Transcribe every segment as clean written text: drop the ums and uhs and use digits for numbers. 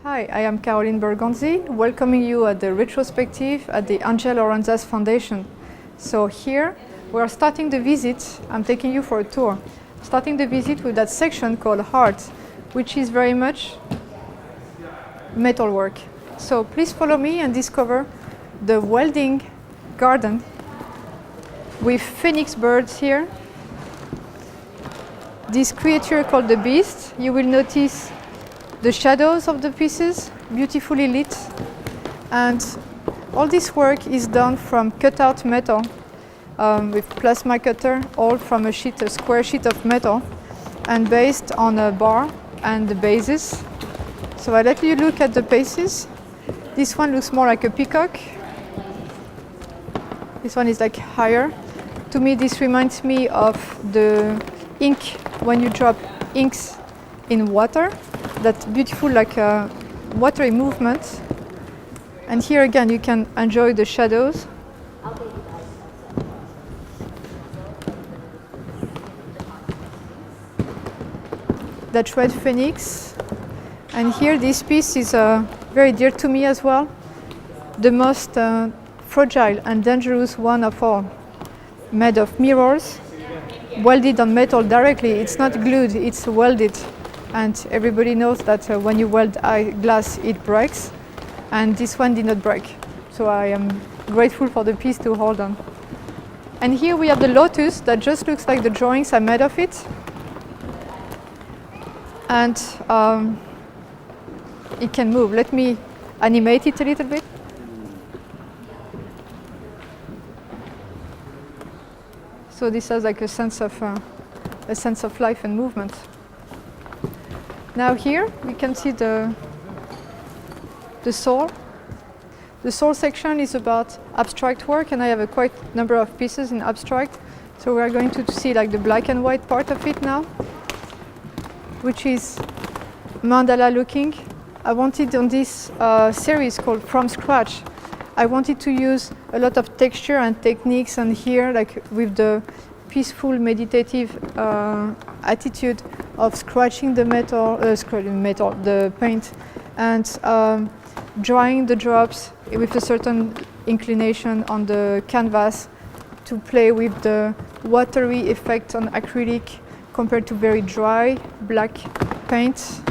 Hi, I am Caroline Bergonzi, welcoming you at the Retrospective at the Orensanz Foundation. So here we are starting the visit. I'm taking you for a tour. Starting the visit with that section called Art, which is very much metalwork. So please follow me and discover the welding garden with phoenix birds here. This creature called the beast. You will notice the shadows of the pieces, beautifully lit. And all this work is done from cut-out metal with plasma cutter, all from a square sheet of metal, and based on a bar and the bases. So I let you look at the bases. This one looks more like a peacock. This one is like higher. To me, this reminds me of the ink when you drop inks in water. That beautiful, like watery movement. And here again, you can enjoy the shadows. That red phoenix. And here, this piece is very dear to me as well. The most fragile and dangerous one of all. Made of mirrors, welded on metal directly. It's not glued, it's welded. And everybody knows that when you weld glass, it breaks. And this one did not break. So I am grateful for the piece to hold on. And here we have the lotus that just looks like the drawings I made of it. And it can move. Let me animate it a little bit. So this has like a sense of life and movement. Now here we can see the soul. The soul section is about abstract work, and I have a quite number of pieces in abstract. So we are going to see like the black and white part of it now, which is mandala looking. I wanted on this series called From Scratch, I wanted to use a lot of texture and techniques, and here like with the peaceful meditative attitude of scratching the the paint, and drawing the drops with a certain inclination on the canvas to play with the watery effect on acrylic compared to very dry black paint.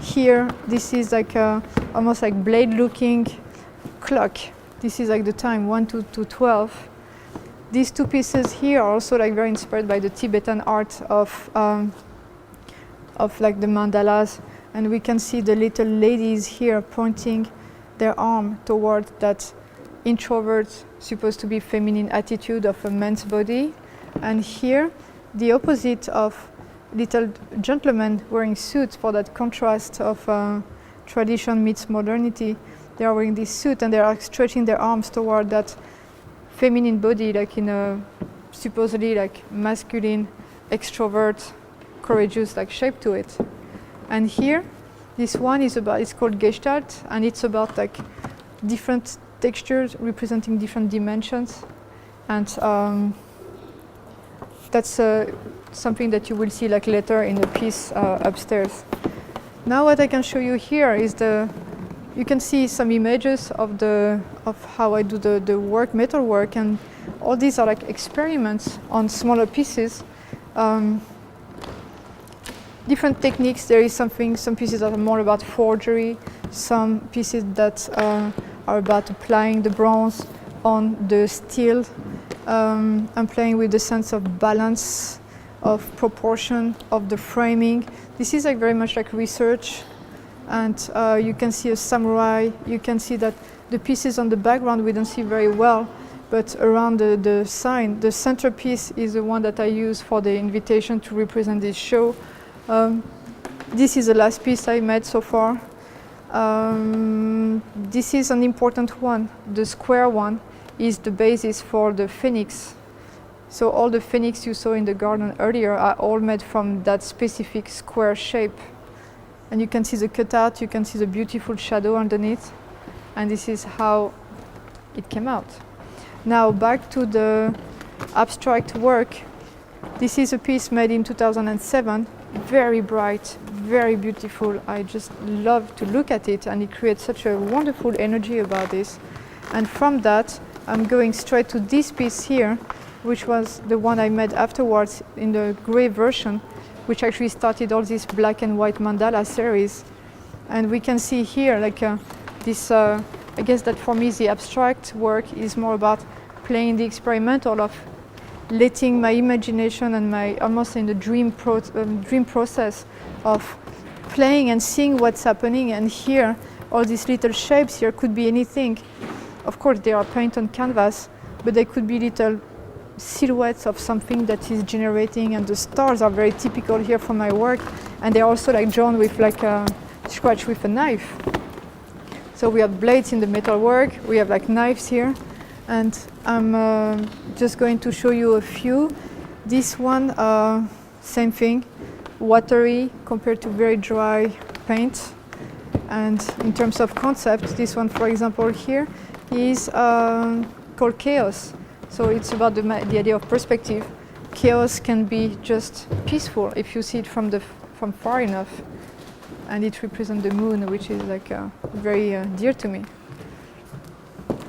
Here, this is like almost like blade looking clock. This is like the time 1 to 12. These two pieces here are also like very inspired by the Tibetan art of like the mandalas, and we can see the little ladies here pointing their arm toward that introvert, supposed to be feminine attitude of a man's body, and here the opposite of little gentlemen wearing suits for that contrast of tradition meets modernity. They are wearing this suit and they are stretching their arms toward that feminine body, like in a supposedly like masculine, extrovert, courageous like shape to it. And here, this one is about, it's called Gestalt, and it's about like different textures representing different dimensions. And that's something that you will see like later in the piece upstairs. Now what I can show you here is you can see some images of how I do the work, metal work, and all these are like experiments on smaller pieces. Different techniques. There is some pieces that are more about forgery, some pieces that are about applying the bronze on the steel. I'm playing with the sense of balance, of proportion, of the framing. This is like very much like research. And you can see a samurai. You can see that the pieces on the background we don't see very well, but around the sign, the centerpiece is the one that I use for the invitation to represent this show. This is the last piece I made so far. This is an important one. The square one is the basis for the phoenix. So all the phoenix you saw in the garden earlier are all made from that specific square shape. And you can see the cutout, you can see the beautiful shadow underneath, and this is how it came out. Now back to the abstract work. This is a piece made in 2007 very bright, very beautiful. I just love to look at it, and it creates such a wonderful energy about this. And from that, I'm going straight to this piece here, which was the one I made afterwards in the gray version, which actually started all this black and white mandala series. And we can see here, like this, I guess that for me the abstract work is more about playing the experimental of letting my imagination and my almost in the dream process of playing and seeing what's happening. And here, all these little shapes here could be anything. Of course, they are paint on canvas, but they could be little silhouettes of something that is generating. And the stars are very typical here from my work, and they're also like drawn with like a scratch with a knife. So we have blades in the metal work. We have like knives here. And I'm just going to show you a few. This one, same thing, watery compared to very dry paint. And in terms of concept, this one, for example, here is called chaos. So it's about the idea of perspective. Chaos can be just peaceful if you see it from far enough, and it represents the moon, which is like very dear to me.